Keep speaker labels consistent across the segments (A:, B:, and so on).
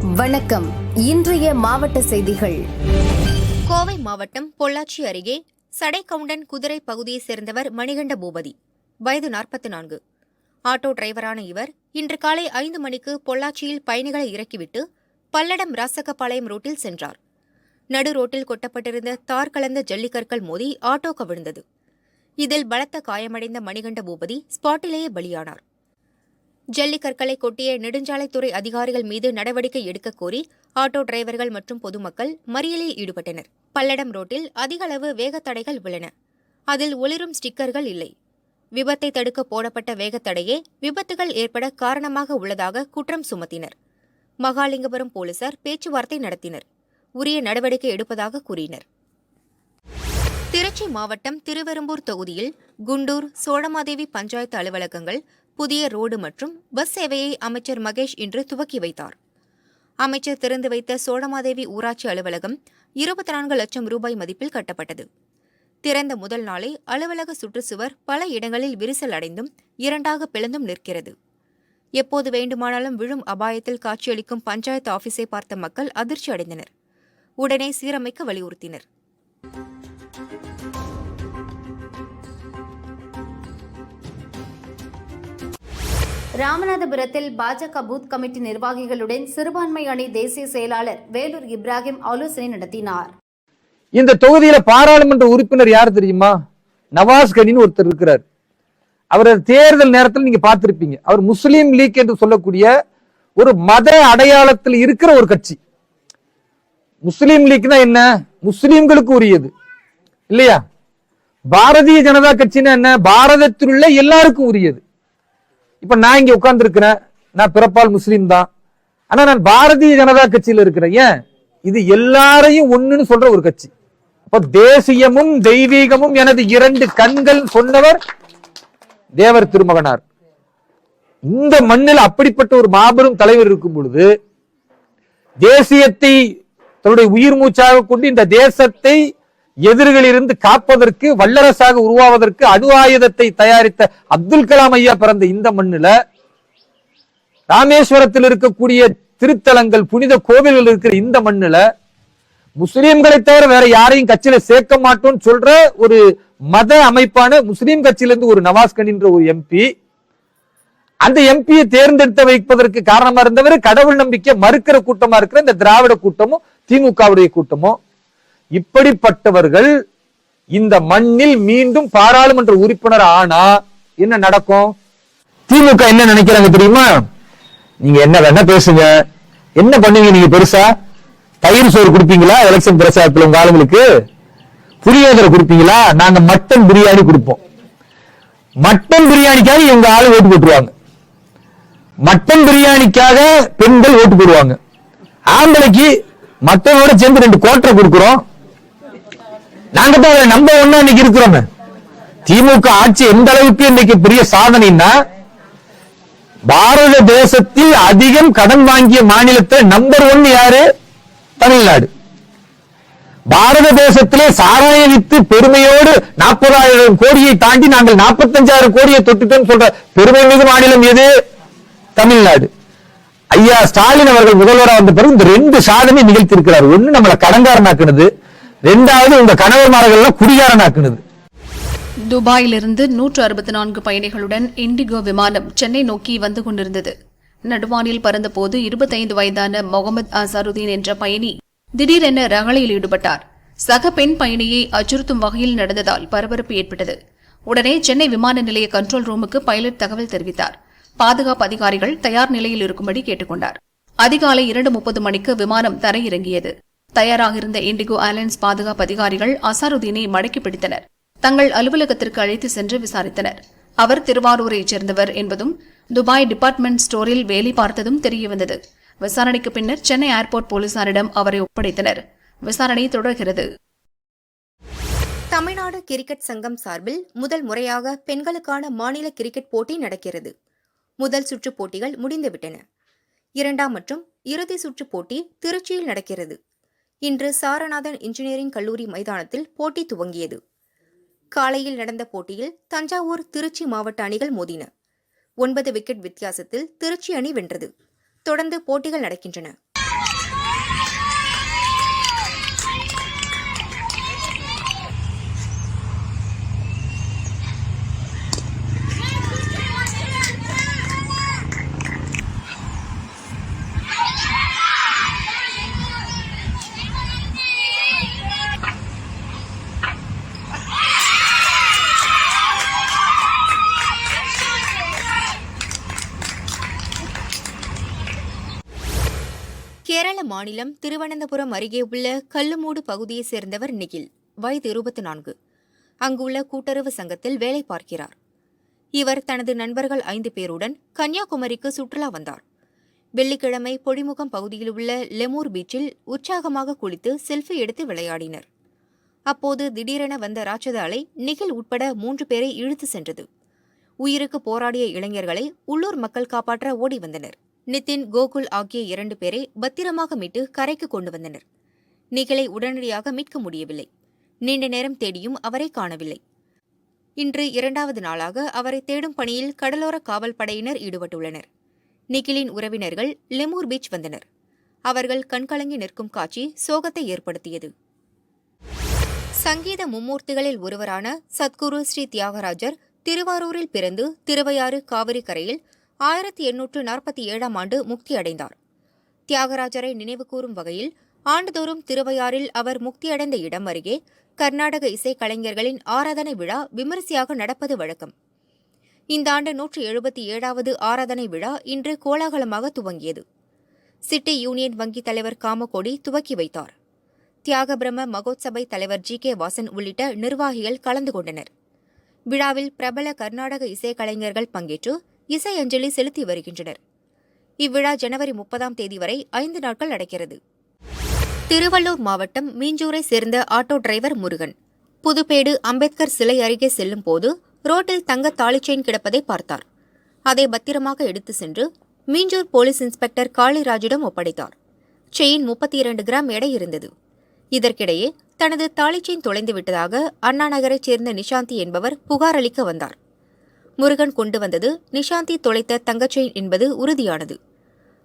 A: வணக்கம். இன்றைய மாவட்ட செய்திகள்.
B: கோவை மாவட்டம் பொள்ளாச்சி அருகே சடைக்கவுண்டன் குதிரை பகுதியைச் சேர்ந்தவர் மணிகண்ட பூபதி, வயது 44. ஆட்டோ டிரைவரான இவர் இன்று காலை 5 மணிக்கு பொள்ளாச்சியில் பயணிகளை இறக்கிவிட்டு பல்லடம் ராசகப்பாளையம் ரோட்டில் சென்றார். நடு ரோட்டில் கொட்டப்பட்டிருந்த தார் கலந்த ஜல்லிக்கற்கள் மோதி ஆட்டோ கவிழ்ந்தது. இதில் பலத்த காயமடைந்த மணிகண்ட பூபதி ஸ்பாட்டிலேயே பலியானார். ஜல்லிக்கற்களை கொட்டிய நெடுஞ்சாலைத்துறை அதிகாரிகள் மீது நடவடிக்கை எடுக்கக் கோரி ஆட்டோ டிரைவர்கள் மற்றும் பொதுமக்கள் மறியலில் ஈடுபட்டனர். பல்லடம் ரோட்டில் அதிக அளவு வேகத்தடைகள் உள்ளன. அதில் ஒளிரும் ஸ்டிக்கர்கள் இல்லை. விபத்தை தடுக்க போடப்பட்ட வேகத்தடையே விபத்துகள் ஏற்பட காரணமாக உள்ளதாக குற்றம் சுமத்தினர். மகாலிங்கபுரம் போலீசார் பேச்சுவார்த்தை நடத்தினர். உரிய நடவடிக்கை எடுப்பதாக கூறினர். திருச்சி மாவட்டம் திருவெரும்பூர் தொகுதியில் குண்டூர், சோழமாதேவி பஞ்சாயத்து அலுவலகங்கள் புதிய ரோடு மற்றும் பஸ் சேவையை அமைச்சர் மகேஷ் இன்று துவக்கி வைத்தார். அமைச்சர் திறந்து வைத்த சோழமாதேவி ஊராட்சி அலுவலகம் 24 லட்சம் ரூபாய் மதிப்பில் கட்டப்பட்டது. திறந்த முதல் நாளே அலுவலக சுற்றுச்சுவர் பல இடங்களில் விரிசல் அடைந்தும் 2ஆக பிளந்தும் நிற்கிறது. எப்போது வேண்டுமானாலும் விழும் அபாயத்தில் காட்சியளிக்கும் பஞ்சாயத்து ஆபீஸை பார்த்த மக்கள் அதிர்ச்சி அடைந்தனர். உடனே சீரமைக்க வலியுறுத்தினர்.
A: ராமநாதபுரத்தில் பாஜக பூத் கமிட்டி நிர்வாகிகளுடன் சிறுபான்மை அணி தேசிய செயலாளர் வேலூர் இப்ராஹிம் ஆலோசனை நடத்தினார்.
C: இந்த தொகுதியில பாராளுமன்ற உறுப்பினர் யார் தெரியுமா? நவாஸ் கனின்னு ஒருத்தர் இருக்கிறார். அவரது தேர்தல் நேரத்தில் நீங்க பார்த்திருப்பீங்க. அவர் முஸ்லீம் லீக் என்று சொல்லக்கூடிய ஒரு மத அடையாளத்தில் இருக்கிற ஒரு கட்சி. முஸ்லீம் லீக்னா என்ன? முஸ்லீம்களுக்கு உரியது இல்லையா? பாரதிய ஜனதா கட்சின்னா என்ன? பாரதத்தில் உள்ள எல்லாருக்கும் உரியது. இப்ப நான் இங்க உட்கார்ந்து இருக்கிறேன், நான் பிறப்பால் முஸ்லீம் தான், ஆனா நான் பாரதிய ஜனதா கட்சியில இருக்கிறேன். ஏன்? இது எல்லாரையும் ஒண்ணுன்னு சொல்ற ஒரு கட்சி. அப்ப தேசியமும் தெய்வீகமும் எனது 2 கண்கள் சொன்னவர் தேவர் திருமகனார். இந்த மண்ணில் அப்படிப்பட்ட ஒரு மாபெரும் தலைவர் இருக்கும் பொழுது தேசியத்தை தன்னுடைய உயிர் மூச்சாக கொண்டு இந்த தேசத்தை எதிரிகளிலிருந்து காப்பதற்கு, வல்லரசாக உருவாவதற்கு அணு ஆயுதத்தை தயாரித்த அப்துல் கலாம் ஐயா பிறந்த இந்த மண்ணில ராமேஸ்வரத்தில் இருக்கக்கூடிய திருத்தலங்கள், புனித கோவில்கள் இருக்கிற இந்த மண்ணில முஸ்லீம்களை தவிர வேற யாரையும் கட்சியில சேர்க்க மாட்டோம்னு சொல்ற ஒரு மத அமைப்பான முஸ்லீம் கட்சியிலிருந்து ஒரு நவாஸ் கனி என்ற ஒரு எம்பி, அந்த எம்பியை தேர்ந்தெடுத்து வைப்பதற்கு காரணமா இருந்தவர் கடவுள் நம்பிக்கை மறுக்கிற கூட்டமா இருக்கிற இந்த திராவிட கூட்டமும் திமுகவுடைய கூட்டமும். இப்படிப்பட்டவர்கள் இந்த மண்ணில் மீண்டும் பாராளுமன்ற உறுப்பினர் ஆனா என்ன நடக்கும்? திமுக என்ன நினைக்கிறாங்க தெரியுமா? நீங்க என்ன வேணா பேசுங்க, என்ன பண்ணுவீங்க? நீங்க பெருசா தயிர் சோறு கொடுப்பீங்களா? எலெக்ஷன் பிரச்சாரத்தில் உங்க ஆளுங்களுக்கு புளியோதரை கொடுப்பீங்களா? நாங்க மட்டன் பிரியாணி கொடுப்போம். மட்டன் பிரியாணிக்காக எங்க ஆளு ஓட்டு போட்டுருவாங்க. மட்டன் பிரியாணிக்காக பெண்கள் ஓட்டு போடுவாங்க. ஆம்பளைக்கு மட்டனோட சேர்ந்து 2 கோட்டரை கொடுக்கிறோம். நாங்க தான் நம்ம ஒண்ணா இன்னைக்கு இருக்கிறோம். திமுக ஆட்சி எந்த அளவுக்கு இன்னைக்கு பெரிய சாதனைன்னா, பாரத தேசத்தில் அதிகம் கடன் வாங்கிய மாநிலத்தில் நம்பர் 1 யாரு? தமிழ்நாடு. பாரத தேசத்திலே சாராயம் வித்து பெருமையோடு 40,000 கோடியை தாண்டி நாங்கள் 45,000 கோடியை தொட்டுட்டோம் சொல்ற பெருமை மிகு மாநிலம் எது? தமிழ்நாடு. ஐயா ஸ்டாலின் அவர்கள் முதல்வராக வந்த பிறகு இந்த 2 சாதனை நிகழ்த்தி இருக்கிறார். ஒண்ணு நம்மளை கடன்காரனாக்குனது, 2வது உங்க கணவர்மார்கள் குடிகாரனாக்குனது.
D: துபாயிலிருந்து 164 பயணிகளுடன் இண்டிகோ விமானம் சென்னை நோக்கி வந்து கொண்டிருந்தது. நடுவானில் பறந்தபோது 25 வயதான முகமது அசாருதீன் என்ற பயணி திடீரென ரகளையில் ஈடுபட்டார். சக பெண் பயணியை அச்சுறுத்தும் வகையில் நடந்ததால் பரபரப்பு ஏற்பட்டது. உடனே சென்னை விமான நிலைய கண்ட்ரோல் ரூமுக்கு பைலட் தகவல் தெரிவித்தார். பாதுகாப்பு அதிகாரிகள் தயார் நிலையில் இருக்கும்படி கேட்டுக்கொண்டார். அதிகாலை 2:30 மணிக்கு விமானம் தரையிறங்கியது. தயாராக இருந்த இண்டிகோ ஏர்லைன்ஸ் பாதுகாப்பு அதிகாரிகள் அசாருதீனை மடக்கி பிடித்தனர். தங்கள் அலுவலகத்திற்கு அழைத்து சென்று விசாரித்தனர். அவர் திருவாரூரைச் சேர்ந்தவர் என்பதும் துபாய் டிபார்ட்மெண்ட் ஸ்டோரில் வேலை பார்த்ததும் தெரியவந்தது. விசாரணைக்கு பின்னர் சென்னை ஏர்போர்ட் போலீசாரிடம் அவரை ஒப்படைத்தனர். விசாரணை தொடர்கிறது.
B: தமிழ்நாடு கிரிக்கெட் சங்கம் சார்பில் முதல் முறையாக பெண்களுக்கான மாநில கிரிக்கெட் போட்டி நடக்கிறது. முதல் சுற்று போட்டிகள் முடிந்துவிட்டன. 2ஆம் மற்றும் இறுதி சுற்று போட்டி திருச்சியில் நடக்கிறது. இன்று சாரநாதன் இன்ஜினியரிங் கல்லூரி மைதானத்தில் போட்டி துவங்கியது. காலையில் நடந்த போட்டியில் தஞ்சாவூர், திருச்சி மாவட்ட அணிகள் மோதின. 9 விக்கெட் வித்தியாசத்தில் திருச்சி அணி வென்றது. தொடர்ந்து போட்டிகள் நடக்கின்றன. கேரள மாநிலம் திருவனந்தபுரம் அருகே உள்ள கல்லுமூடு பகுதியைச் சேர்ந்தவர் நிகில், வயது 24. அங்குள்ள கூட்டுறவு சங்கத்தில் வேலை பார்க்கிறார். இவர் தனது நண்பர்கள் 5 பேருடன் கன்னியாகுமரிக்கு சுற்றுலா வந்தார். வெள்ளிக்கிழமை பொழிமுகம் பகுதியில் உள்ள லெமூர் பீச்சில் உற்சாகமாக குளித்து செல்ஃபி எடுத்து விளையாடினர். அப்போது திடீரென வந்த ராட்சத அலை நிகில் உட்பட 3 பேரை இழுத்து சென்றது. உயிருக்கு போராடிய இளைஞர்களை உள்ளூர் மக்கள் காப்பாற்ற ஓடி வந்தனர். நிதின், கோகுல் ஆகிய 2 பேரை பத்திரமாக மீட்டு கரைக்கு கொண்டு வந்தனர். நிகிலை உடனடியாக மீட்க முடியவில்லை. நீண்ட நேரம் தேடியும் அவரை காணவில்லை. இன்று 2வது நாளாக அவரை தேடும் பணியில் கடலோர காவல் படையினர் ஈடுபட்டுள்ளனர். நிகிலின் உறவினர்கள் லெமூர் பீச் வந்தனர். அவர்கள் கண்கலங்கி நிற்கும் காட்சி சோகத்தை ஏற்படுத்தியது. சங்கீத மும்மூர்த்திகளில் ஒருவரான சத்குரு ஸ்ரீ தியாகராஜர் திருவாரூரில் பிறந்து திருவையாறு காவிரி கரையில் 1847ஆம் ஆண்டு முக்தியடைந்தார். தியாகராஜரை நினைவுகூரும் வகையில் ஆண்டுதோறும் திருவையாறில் அவர் முக்தியடைந்த இடம் அருகே கர்நாடக இசைக் கலைஞர்களின் ஆராதனை விழா விமரிசையாக நடப்பது வழக்கம். இந்த ஆண்டு 177வது ஆராதனை விழா இன்று கோலாகலமாக துவங்கியது. சிட்டி யூனியன் வங்கி தலைவர் காமகோடி துவக்கி வைத்தார். தியாக பிரம்ம மகோத்சபை தலைவர் GK வாசன் உள்ளிட்ட நிர்வாகிகள் கலந்து கொண்டனர். விழாவில் பிரபல கர்நாடக இசைக்கலைஞர்கள் பங்கேற்று இசை அஞ்சலி செலுத்தி வருகின்றனர். இவ்விழா ஜனவரி 30ஆம் தேதி வரை 5 நாட்கள் நடக்கிறது. திருவள்ளூர் மாவட்டம் மீஞ்சூரை சேர்ந்த ஆட்டோ டிரைவர் முருகன் புதுப்பேடு அம்பேத்கர் சிலை அருகே செல்லும் போது ரோட்டில் தங்க தாலிச்செயின் கிடப்பதை பார்த்தார். அதை பத்திரமாக எடுத்து சென்று மீஞ்சூர் போலீஸ் இன்ஸ்பெக்டர் காளிராஜிடம் ஒப்படைத்தார். செயின் 32 கிராம் எடை இருந்தது. இதற்கிடையே தனது தாலிச்செயின் தொலைந்துவிட்டதாக அண்ணா நகரைச் சேர்ந்த நிஷாந்தி என்பவர் புகார் அளிக்க வந்தார். முருகன் கொண்டு வந்தது நிஷாந்தி தொலைத்த தங்கச்செயின் என்பது உறுதியானது.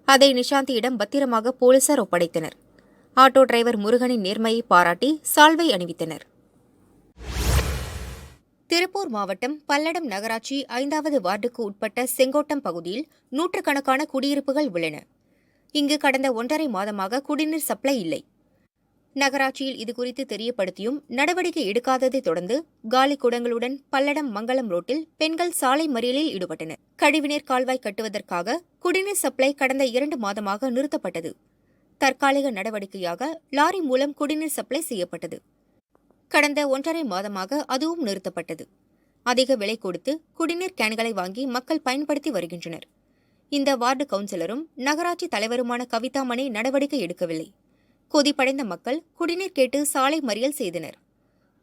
B: அதை நிஷாந்தியிடம் பத்திரமாக போலீசார் ஒப்படைத்தனர். ஆட்டோ டிரைவர் முருகனின் நேர்மையை பாராட்டி சால்வை அணிவித்தனர். திருப்பூர் மாவட்டம் பல்லடம் நகராட்சி 5வது வார்டுக்கு உட்பட்ட செங்கோட்டம் பகுதியில் நூற்றுக்கணக்கான குடியிருப்புகள் உள்ளன. இங்கு கடந்த 1.5 மாதமாக குடிநீர் சப்ளை இல்லை. நகராட்சியில் இதுகுறித்து தெரியப்படுத்தியும் நடவடிக்கை எடுக்காததைத் தொடர்ந்து காலி குடங்களுடன் பல்லடம் மங்கலம் ரோட்டில் பெண்கள் சாலை மறியலில் ஈடுபட்டனர். கழிவுநீர் கால்வாய் கட்டுவதற்காக குடிநீர் சப்ளை கடந்த 2 மாதமாக நிறுத்தப்பட்டது. தற்காலிக நடவடிக்கையாக லாரி மூலம் குடிநீர் சப்ளை செய்யப்பட்டது. கடந்த 1.5 மாதமாக அதுவும் நிறுத்தப்பட்டது. அதிக விலை கொடுத்து குடிநீர் கேன்களை வாங்கி மக்கள் பயன்படுத்தி வருகின்றனர். இந்த வார்டு கவுன்சிலரும் நகராட்சி தலைவருமான கவிதாமணி நடவடிக்கை எடுக்கவில்லை. கொதிப்படைந்த மக்கள் குடிநீர் கேட்டு சாலை மறியல் செய்தனர்.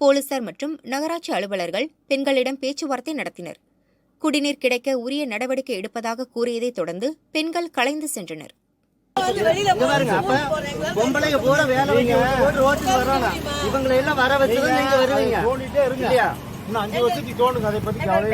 B: போலீசார் மற்றும் நகராட்சி அலுவலர்கள் பெண்களிடம் பேச்சுவார்த்தை நடத்தினர். குடிநீர் கிடைக்க உரிய நடவடிக்கை எடுப்பதாக கூறியதைத் தொடர்ந்து பெண்கள் கலைந்து சென்றனர்.
E: இன்னும் 5 வருஷத்துக்கு தோணுங்க. அதை பத்தி கவலை